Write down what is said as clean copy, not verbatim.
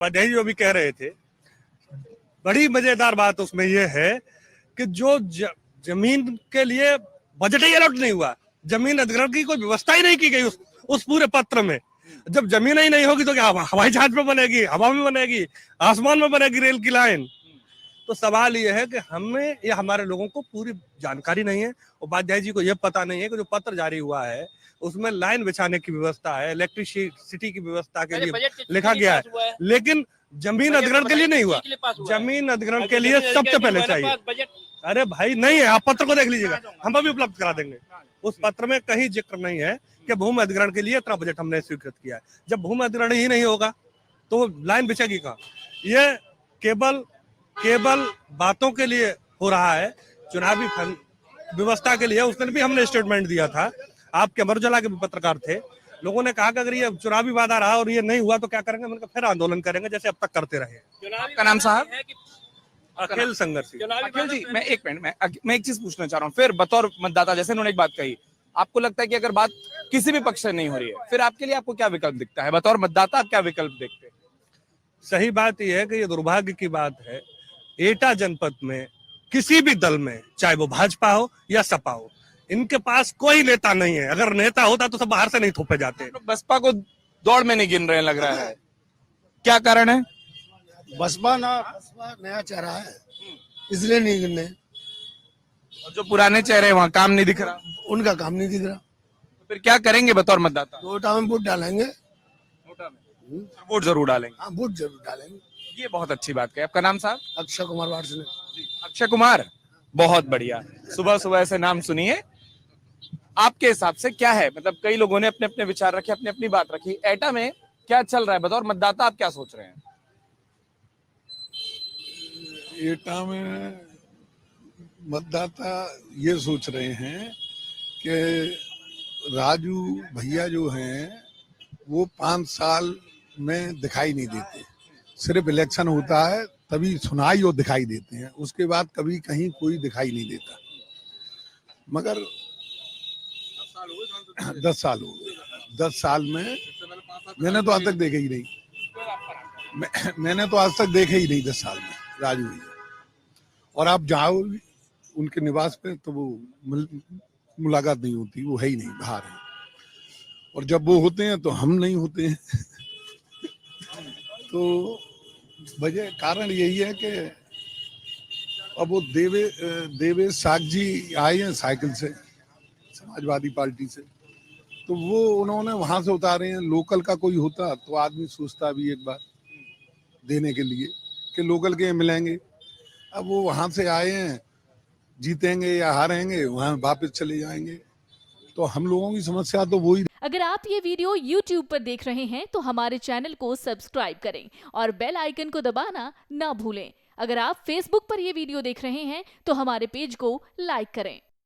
उपाध्याय जी जो भी कह रहे थे, बड़ी मजेदार बात उसमें यह है कि जो जमीन के लिए बजट ही अलॉट नहीं हुआ, जमीन अधिग्रहण की कोई व्यवस्था ही नहीं की गई उस पूरे पत्र में। जब जमीन ही नहीं होगी तो क्या हवाई जहाज में बनेगी, हवा में बनेगी, आसमान में बनेगी रेल की लाइन? तो सवाल यह है कि हमें या हमारे लोगों को पूरी जानकारी नहीं है। उपाध्याय जी को यह पता नहीं है कि जो पत्र जारी हुआ है उसमें लाइन बिछाने की व्यवस्था है, इलेक्ट्रिसिटी की व्यवस्था के लिए लिखा गया है, लेकिन जमीन अधिग्रहण के लिए नहीं हुआ। जमीन अधिग्रहण के लिए सबसे पहले चाहिए। अरे भाई नहीं है, आप पत्र को देख लीजिएगा, हम अभी उपलब्ध करा देंगे। उस पत्र में कहीं जिक्र नहीं है कि भूमि अधिग्रहण के लिए इतना बजट हमने स्वीकृत किया है। जब भूमि अधिग्रहण ही नहीं होगा तो लाइन बिछेगी कहाँ? ये केवल बातों के लिए हो रहा है, चुनावी व्यवस्था के लिए। उस दिन भी हमने स्टेटमेंट दिया था, आपके अमर उजाला के भी पत्रकार थे, लोगों ने कहा कि अगर ये चुनावी वादा रहा और ये नहीं हुआ तो क्या करेंगे? मैंने कहा फिर आंदोलन करेंगे जैसे अब तक करते रहे। आपका नाम साहब? अखिल संघर्ष। अखिल जी, मैं एक मिनट मैं एक चीज पूछना चाह रहा हूँ, फिर बतौर मतदाता, जैसे उन्होंने एक बात कही, आपको लगता है कि अगर बात किसी भी पक्ष से नहीं हो रही है, फिर आपके लिए आपको क्या विकल्प दिखता है? बतौर मतदाता आप क्या विकल्प देखते हैं? सही बात यह है कि ये दुर्भाग्य की बात है, एटा जनपद में किसी भी दल में, चाहे वो भाजपा हो या सपा हो, इनके पास कोई नेता नहीं है। अगर नेता होता तो सब बाहर से नहीं थोपे जाते। बसपा को दौड़ में नहीं गिन रहे लग रहा है, क्या कारण है? बसपा नया चेहरा है, इसलिए नहीं गिनने। और जो पुराने चेहरे वहाँ काम नहीं दिख रहा, उनका काम नहीं दिख रहा। तो फिर क्या करेंगे बतौर मतदाता? नोटा में वोट डालेंगे। वोट जरूर डालेंगे। हाँ, वोट जरूर डालेंगे। ये बहुत अच्छी बात कही। आपका नाम साहब? अक्षय कुमार वार्षने। अक्षय कुमार, बहुत बढ़िया। सुबह सुबह ऐसे नाम सुनिए। आपके हिसाब से क्या है, मतलब कई लोगों ने अपने अपने विचार रखे, अपनी अपनी बात रखी, एटा में क्या चल रहा है? बतौर मतदाता आप क्या सोच रहे हैं? एटा में मतदाता ये सोच रहे हैं कि राजू भैया जो हैं वो 5 साल में दिखाई नहीं देते, सिर्फ इलेक्शन होता है तभी सुनाई और दिखाई देते हैं, उसके बाद कभी कहीं कोई दिखाई नहीं देता। मगर 10 साल हो गए, 10 साल में मैंने तो आज तक देखे ही नहीं, मैंने तो आज तक देखे ही नहीं 10 साल में राजू भैया। और आप जाओ उनके निवास पे तो वो मुलाकात नहीं होती, वो है ही नहीं, बाहर है। और जब वो होते हैं तो हम नहीं होते हैं। तो वजह कारण यही है कि अब वो देवेश साग जी आए हैं साइकिल से, समाजवादी पार्टी से, तो वो उन्होंने वहां से उतारे हैं। लोकल का कोई होता तो आदमी सोचता भी एक बार देने के लिए कि लोकल के मिलेंगे। अब वो वहां से आए हैं, जीतेंगे या हारेंगे वहां वापस चले जाएंगे, तो हम लोगों की समस्या तो वही। अगर आप ये वीडियो YouTube पर देख रहे हैं तो हमारे चैनल को सब्सक्राइब करें और बेल आइकन को दबाना ना भूलें। अगर आप Facebook पर ये वीडियो देख रहे हैं तो हमारे पेज को लाइक करें।